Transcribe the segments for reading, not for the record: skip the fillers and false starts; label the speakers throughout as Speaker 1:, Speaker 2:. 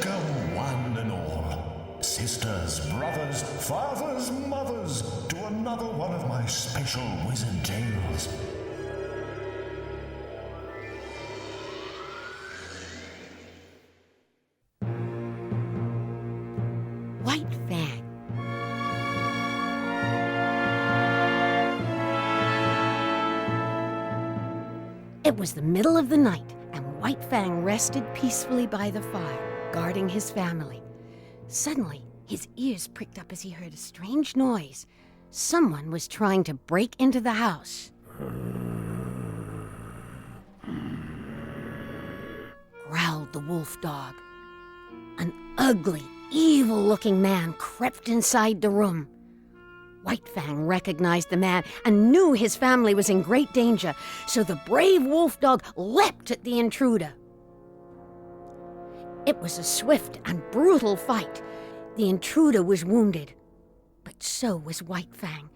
Speaker 1: Welcome, one and all, sisters, brothers, fathers, mothers, to another one of my special wizard tales.
Speaker 2: White Fang. It was the middle of the night, and White Fang rested peacefully by the fire, guarding his family. Suddenly, his ears pricked up as he heard a strange noise. Someone was trying to break into the house. Growled the wolf dog. An ugly, evil-looking man crept inside the room. White Fang recognized the man and knew his family was in great danger, so the brave wolf dog leapt at the intruder. It was a swift and brutal fight. The intruder was wounded, but so was White Fang.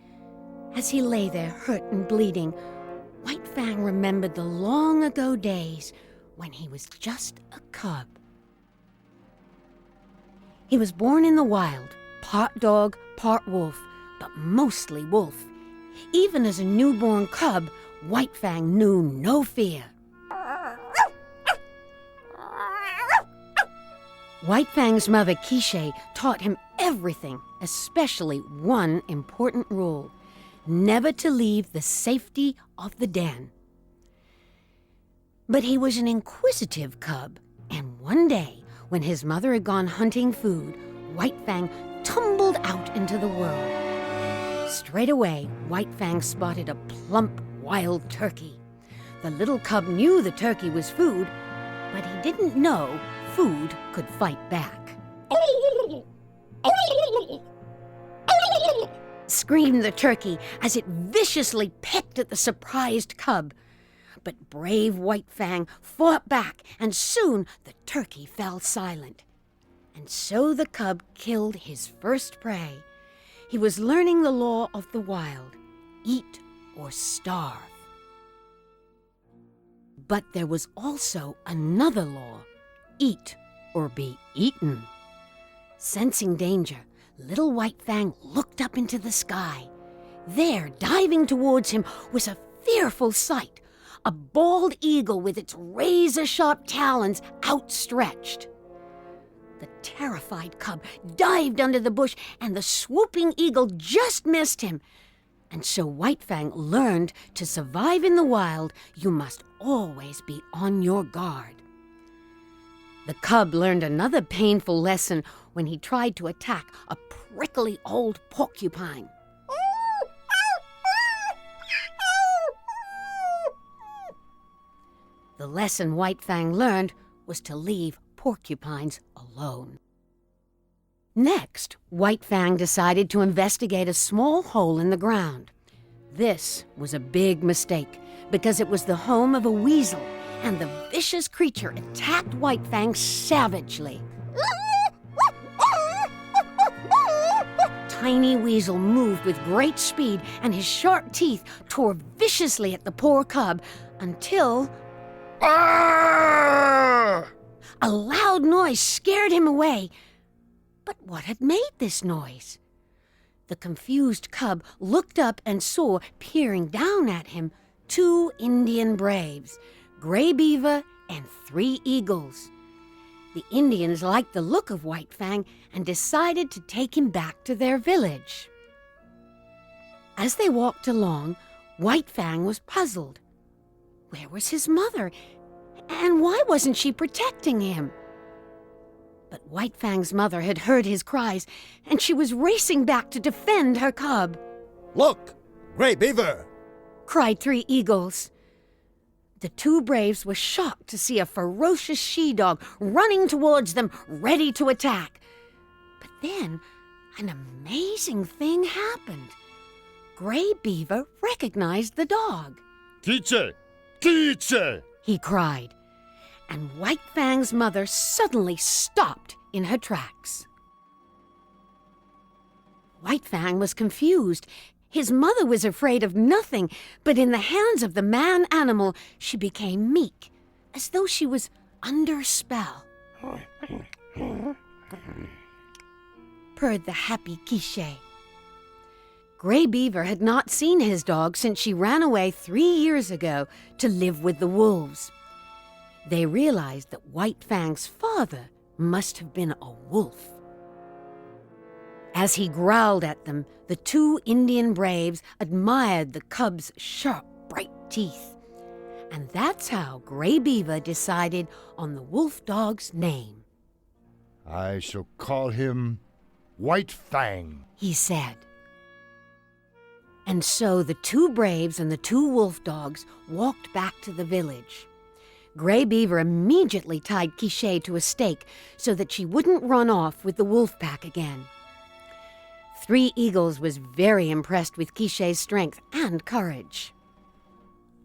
Speaker 2: As he lay there hurt and bleeding, White Fang remembered the long-ago days when he was just a cub. He was born in the wild, part dog, part wolf, but mostly wolf. Even as a newborn cub, White Fang knew no fear. White Fang's mother, Katy, taught him everything, especially one important rule: never to leave the safety of the den. But he was an inquisitive cub, and one day, when his mother had gone hunting food, White Fang tumbled out into the world. Straight away, White Fang spotted a plump wild turkey. The little cub knew the turkey was food, but he didn't know food could fight back. Screamed the turkey as it viciously pecked at the surprised cub. But brave White Fang fought back, and soon the turkey fell silent. And so the cub killed his first prey. He was learning the law of the wild: eat or starve. But there was also another law: eat or be eaten. Sensing danger, little White Fang looked up into the sky. There, diving towards him, was a fearful sight: a bald eagle with its razor-sharp talons outstretched. The terrified cub dived under the bush, and the swooping eagle just missed him. And so White Fang learned to survive in the wild, you must always be on your guard. The cub learned another painful lesson when he tried to attack a prickly old porcupine. The lesson White Fang learned was to leave porcupines alone. Next, White Fang decided to investigate a small hole in the ground. This was a big mistake, because it was the home of a weasel, and the vicious creature attacked White Fang savagely. Tiny Weasel moved with great speed, and his sharp teeth tore viciously at the poor cub until... a loud noise scared him away. But what had made this noise? The confused cub looked up and saw, peering down at him, 2 Indian braves, Grey Beaver and 3 eagles. The Indians liked the look of White Fang and decided to take him back to their village. As they walked along, White Fang was puzzled. Where was his mother? And why wasn't she protecting him? But White Fang's mother had heard his cries, and she was racing back to defend her cub.
Speaker 3: "Look, Grey Beaver!"
Speaker 2: cried 3 eagles. The 2 braves were shocked to see a ferocious she-dog running towards them, ready to attack. But then, an amazing thing happened. Grey Beaver recognized the dog.
Speaker 3: "Katy! Katy!"
Speaker 2: he cried, and White Fang's mother suddenly stopped in her tracks. White Fang was confused. His mother was afraid of nothing, but in the hands of the man-animal, she became meek, as though she was under a spell. purred the happy Quiche. Grey Beaver had not seen his dog since she ran away 3 years ago to live with the wolves. They realized that White Fang's father must have been a wolf. As he growled at them, the 2 Indian braves admired the cub's sharp, bright teeth. And that's how Grey Beaver decided on the wolf dog's name.
Speaker 3: I shall call him White Fang,
Speaker 2: he said. And so the 2 braves and the 2 wolf dogs walked back to the village. Grey Beaver immediately tied Quiche to a stake so that she wouldn't run off with the wolf pack again. 3 Eagles was very impressed with Quiche's strength and courage.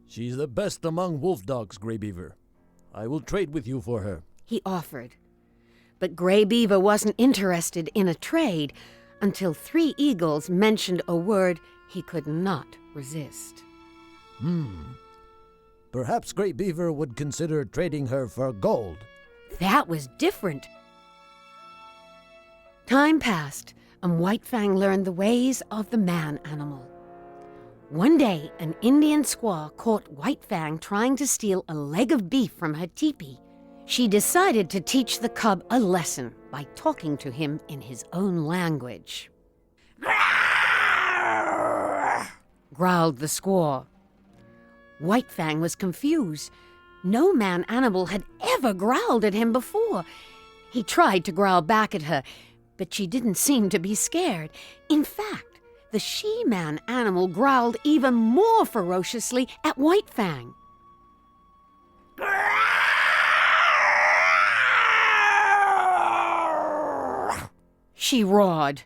Speaker 4: She's the best among wolf dogs, Grey Beaver. I will trade with you for her,
Speaker 2: he offered. But Grey Beaver wasn't interested in a trade until 3 Eagles mentioned a word he could not resist.
Speaker 4: Perhaps Grey Beaver would consider trading her for gold.
Speaker 2: That was different. Time passed, and White Fang learned the ways of the man animal. One day, an Indian squaw caught White Fang trying to steal a leg of beef from her teepee. She decided to teach the cub a lesson by talking to him in his own language. Growled the squaw. White Fang was confused. No man animal had ever growled at him before. He tried to growl back at her, but she didn't seem to be scared. In fact, the she-man animal growled even more ferociously at White Fang. She roared.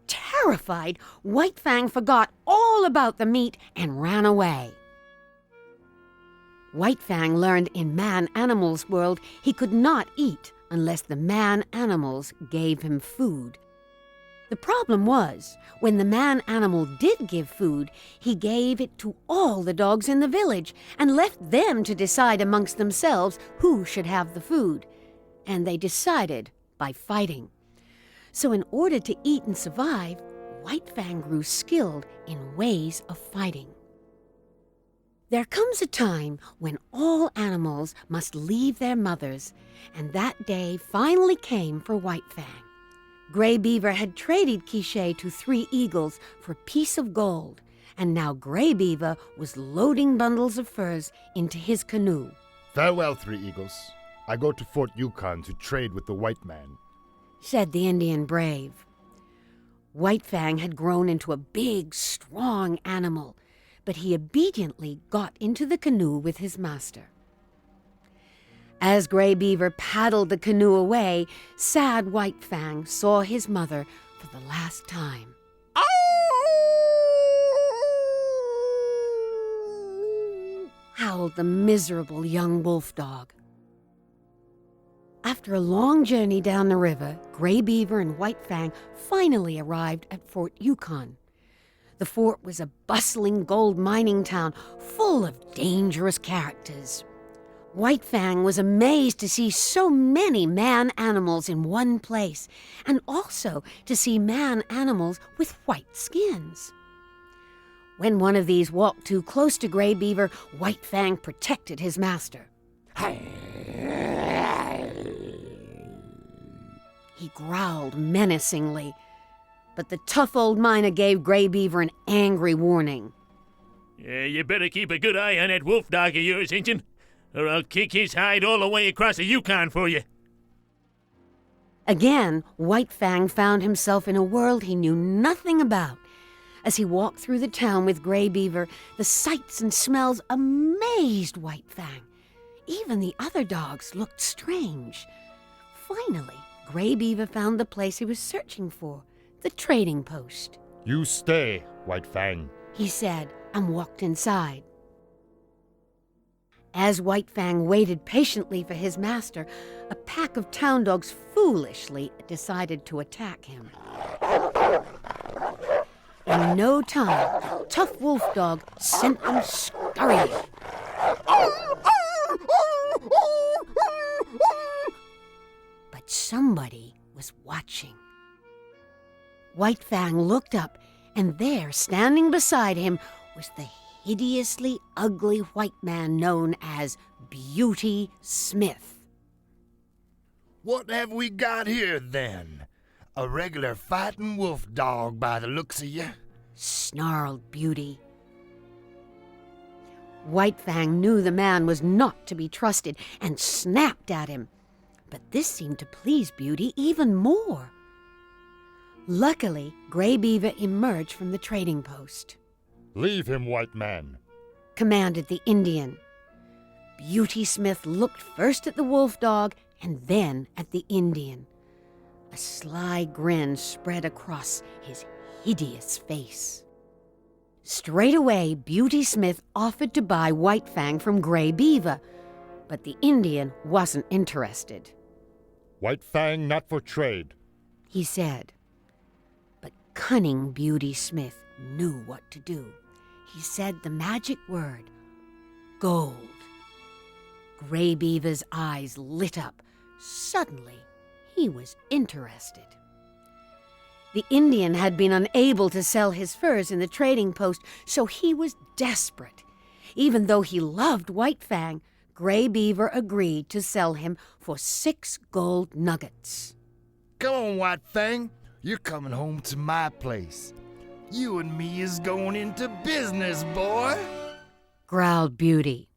Speaker 2: Terrified, White Fang forgot all about the meat and ran away. White Fang learned in man-animals world he could not eat unless the man-animals gave him food. The problem was, when the man-animal did give food, he gave it to all the dogs in the village and left them to decide amongst themselves who should have the food. And they decided by fighting. So in order to eat and survive, White Fang grew skilled in ways of fighting. There comes a time when all animals must leave their mothers, and that day finally came for White Fang. Grey Beaver had traded Quiche to 3 Eagles for a piece of gold, and now Grey Beaver was loading bundles of furs into his canoe.
Speaker 3: Farewell, 3 Eagles. I go to Fort Yukon to trade with the white man,
Speaker 2: said the Indian brave. White Fang had grown into a big, strong animal, but he obediently got into the canoe with his master. As Grey Beaver paddled the canoe away, sad White Fang saw his mother for the last time. Howled the miserable young wolf dog. After a long journey down the river, Grey Beaver and White Fang finally arrived at Fort Yukon. The fort was a bustling gold mining town full of dangerous characters. White Fang was amazed to see so many man-animals in one place, and also to see man-animals with white skins. When one of these walked too close to Grey Beaver, White Fang protected his master. He growled menacingly, but the tough old miner gave Grey Beaver an angry warning.
Speaker 5: You better keep a good eye on that wolf dog of yours, Injun, or I'll kick his hide all the way across the Yukon for you.
Speaker 2: Again, White Fang found himself in a world he knew nothing about. As he walked through the town with Grey Beaver, the sights and smells amazed White Fang. Even the other dogs looked strange. Finally, Grey Beaver found the place he was searching for, the trading post.
Speaker 3: You stay, White Fang,
Speaker 2: he said, and walked inside. As White Fang waited patiently for his master, a pack of town dogs foolishly decided to attack him. In no time, the tough wolf dog sent them scurrying. But some watching. White Fang looked up, and there, standing beside him, was the hideously ugly white man known as Beauty Smith.
Speaker 3: What have we got here, then? A regular fighting wolf dog by the looks of you.
Speaker 2: Snarled Beauty. White Fang knew the man was not to be trusted and snapped at him, but this seemed to please Beauty even more. Luckily, Grey Beaver emerged from the trading post.
Speaker 3: Leave him, white man,
Speaker 2: Commanded the Indian. Beauty Smith looked first at the wolf dog and then at the Indian. A sly grin spread across his hideous face. Straight away, Beauty Smith offered to buy White Fang from Grey Beaver, but the Indian wasn't interested.
Speaker 3: White Fang not for trade.
Speaker 2: He said. But cunning Beauty Smith knew what to do. He said the magic word, gold. Grey Beaver's eyes lit up. Suddenly, he was interested. The Indian had been unable to sell his furs in the trading post, so he was desperate. Even though he loved White Fang, Grey Beaver agreed to sell him for 6 gold nuggets.
Speaker 3: Come on, White Fang. You're coming home to my place. You and me is going into business, boy.
Speaker 2: Growled Beauty.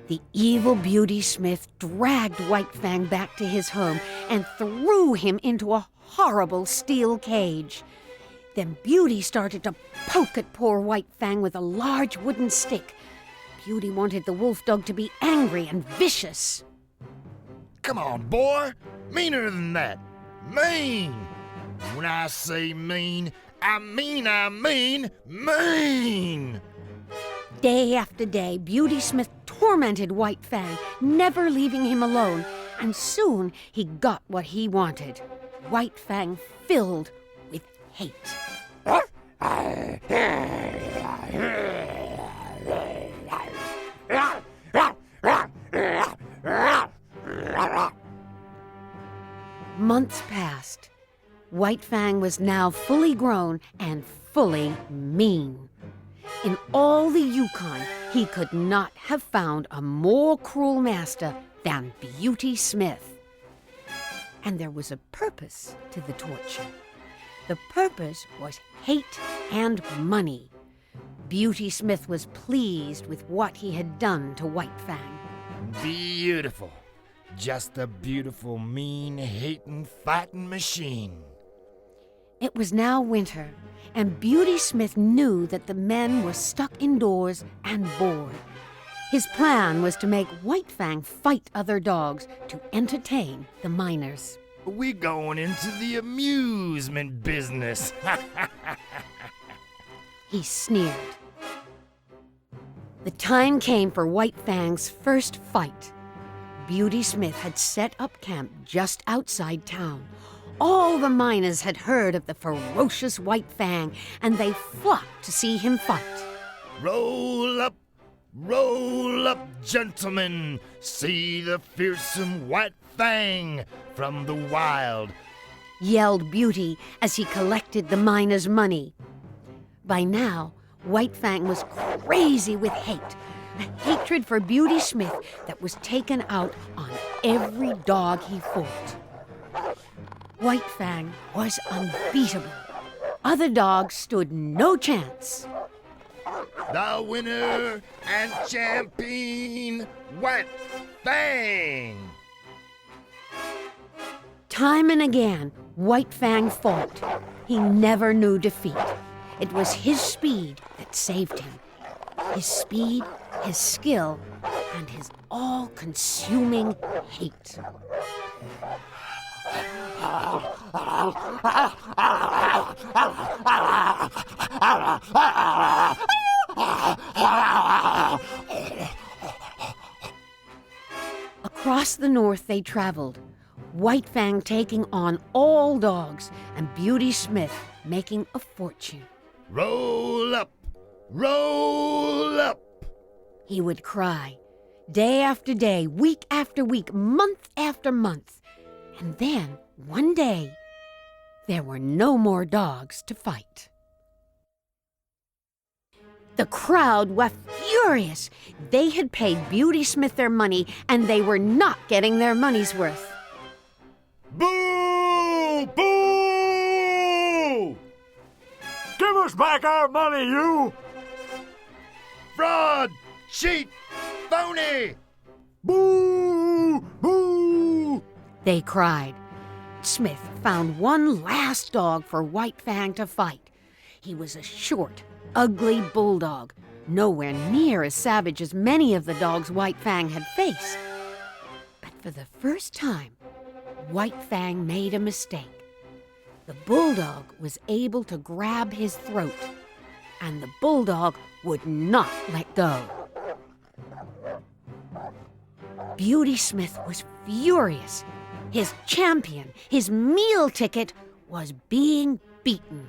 Speaker 2: The evil Beauty Smith dragged White Fang back to his home and threw him into a horrible steel cage. Then Beauty started to poke at poor White Fang with a large wooden stick. Beauty wanted the wolf dog to be angry and vicious.
Speaker 3: Come on, boy. Meaner than that. Mean. When I say mean, I mean mean.
Speaker 2: Day after day, Beauty Smith tormented White Fang, never leaving him alone, and soon he got what he wanted. White Fang filled with hate. Months passed. White Fang was now fully grown and fully mean. In all the Yukon, he could not have found a more cruel master than Beauty Smith. And there was a purpose to the torture. The purpose was hate and money. Beauty Smith was pleased with what he had done to White Fang.
Speaker 3: Beautiful. Just a beautiful, mean, hating, fighting machine.
Speaker 2: It was now winter, and Beauty Smith knew that the men were stuck indoors and bored. His plan was to make White Fang fight other dogs to entertain the miners.
Speaker 3: We going into the amusement business.
Speaker 2: He sneered. The time came for White Fang's first fight. Beauty Smith had set up camp just outside town. All the miners had heard of the ferocious White Fang, and they flocked to see him fight.
Speaker 3: Roll up, gentlemen. See the fearsome White Fang from the wild,
Speaker 2: Yelled Beauty as he collected the miners' money. By now, White Fang was crazy with hate, a hatred for Beauty Smith that was taken out on every dog he fought. White Fang was unbeatable. Other dogs stood no chance.
Speaker 3: The winner and champion, White Fang.
Speaker 2: Time and again, White Fang fought. He never knew defeat. It was his speed that saved him. His speed, his skill, and his all-consuming hate. Across the north they traveled, White Fang taking on all dogs and Beauty Smith making a fortune.
Speaker 3: Roll up,
Speaker 2: He would cry. day after day, week after week, month after month. And then, one day, there were no more dogs to fight. The crowd were furious. They had paid Beauty Smith their money, and they were not getting their money's worth.
Speaker 5: Boo! Boo! Give us back our money, you!
Speaker 3: Fraud! Cheat! Phony!
Speaker 5: Boo! Boo!
Speaker 2: They cried. Smith found one last dog for White Fang to fight. He was a short, ugly bulldog, nowhere near as savage as many of the dogs White Fang had faced. But for the first time, White Fang made a mistake. The bulldog was able to grab his throat, and the bulldog would not let go. Beauty Smith was furious. His champion, his meal ticket, was being beaten.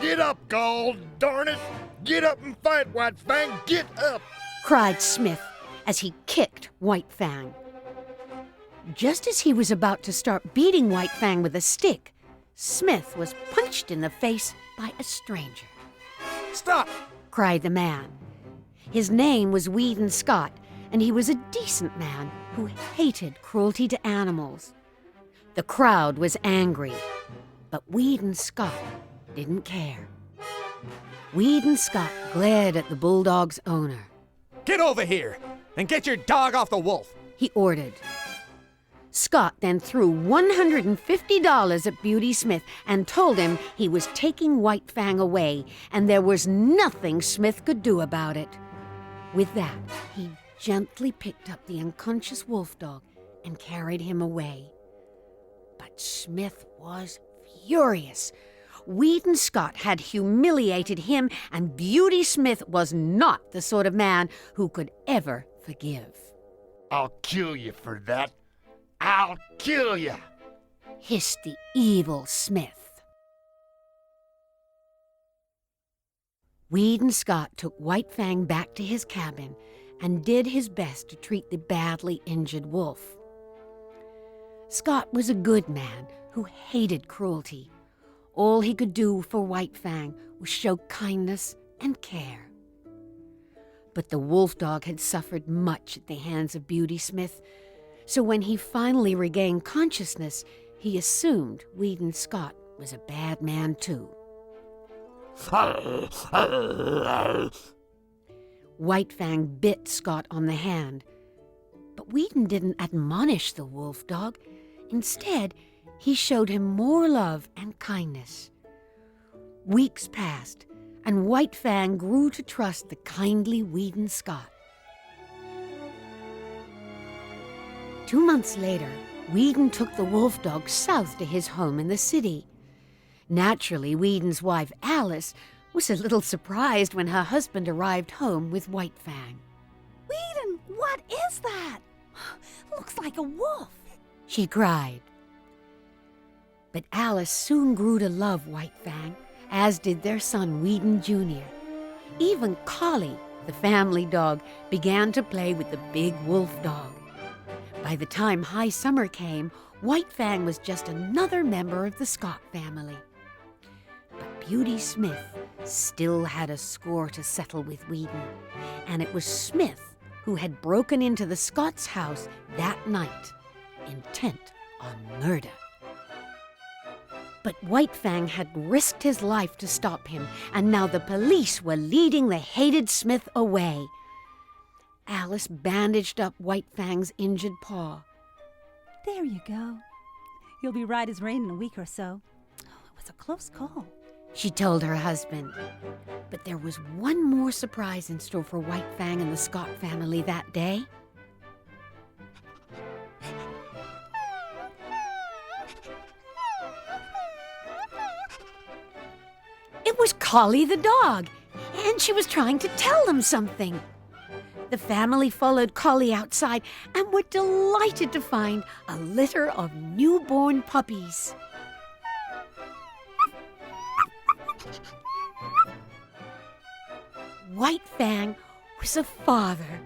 Speaker 3: Get up, gall, darn it! Get up and fight, White Fang! Get up!
Speaker 2: Cried Smith as he kicked White Fang. Just as he was about to start beating White Fang with a stick, Smith was punched in the face by a stranger.
Speaker 5: Stop!
Speaker 2: Cried the man. His name was Weedon Scott, and he was a decent man who hated cruelty to animals. The crowd was angry, but Weedon Scott didn't care. Weedon Scott glared at the bulldog's owner.
Speaker 6: Get over here and get your dog off the wolf.
Speaker 2: He ordered. Scott then threw $150 at Beauty Smith and told him he was taking White Fang away, and there was nothing Smith could do about it. With that, he gently picked up the unconscious wolf dog and carried him away. But Smith was furious. Weedon Scott had humiliated him, and Beauty Smith was not the sort of man who could ever forgive.
Speaker 3: I'll kill you for that. I'll kill you!
Speaker 2: Hissed the evil Smith. Weedon Scott took White Fang back to his cabin and did his best to treat the badly injured wolf. Scott was a good man who hated cruelty. All he could do for White Fang was show kindness and care. But the wolf dog had suffered much at the hands of Beauty Smith, so when he finally regained consciousness, he assumed Weedon Scott was a bad man too. White Fang bit Scott on the hand, but Weedon didn't admonish the wolf dog. Instead, he showed him more love and kindness. Weeks passed, and White Fang grew to trust the kindly Weedon Scott. 2 months later, Weedon took the wolf dog south to his home in the city. Naturally, Weedon's wife, Alice, was a little surprised when her husband arrived home with White Fang.
Speaker 7: Weedon, what is that? Looks like a wolf,
Speaker 2: she cried. But Alice soon grew to love White Fang, as did their son, Weedon Jr. Even Collie, the family dog, began to play with the big wolf dog. By the time high summer came, White Fang was just another member of the Scott family. But Beauty Smith still had a score to settle with Weedon, and it was Smith who had broken into the Scott's house that night, intent on murder. But White Fang had risked his life to stop him, and now the police were leading the hated Smith away. Alice bandaged up White Fang's injured paw.
Speaker 7: There you go. You'll be right as rain in a week or so. Oh, it was a close call,
Speaker 2: she told her husband. But there was one more surprise in store for White Fang and the Scott family that day. It was Collie the dog, and she was trying to tell them something. The family followed Collie outside and were delighted to find a litter of newborn puppies. White Fang was a father.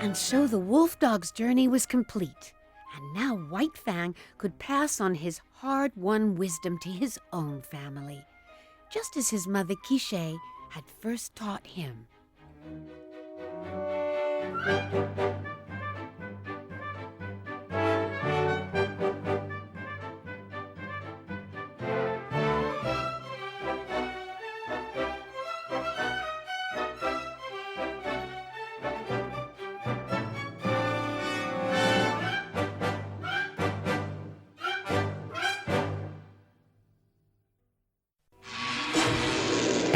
Speaker 2: And so the wolf dog's journey was complete, and now White Fang could pass on his hard-won wisdom to his own family, just as his mother Quiche had first taught him.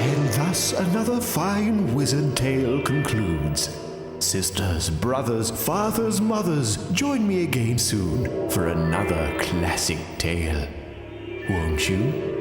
Speaker 1: And thus another fine wizard tale concludes. Sisters, brothers, fathers, mothers, join me again soon for another classic tale. Won't you?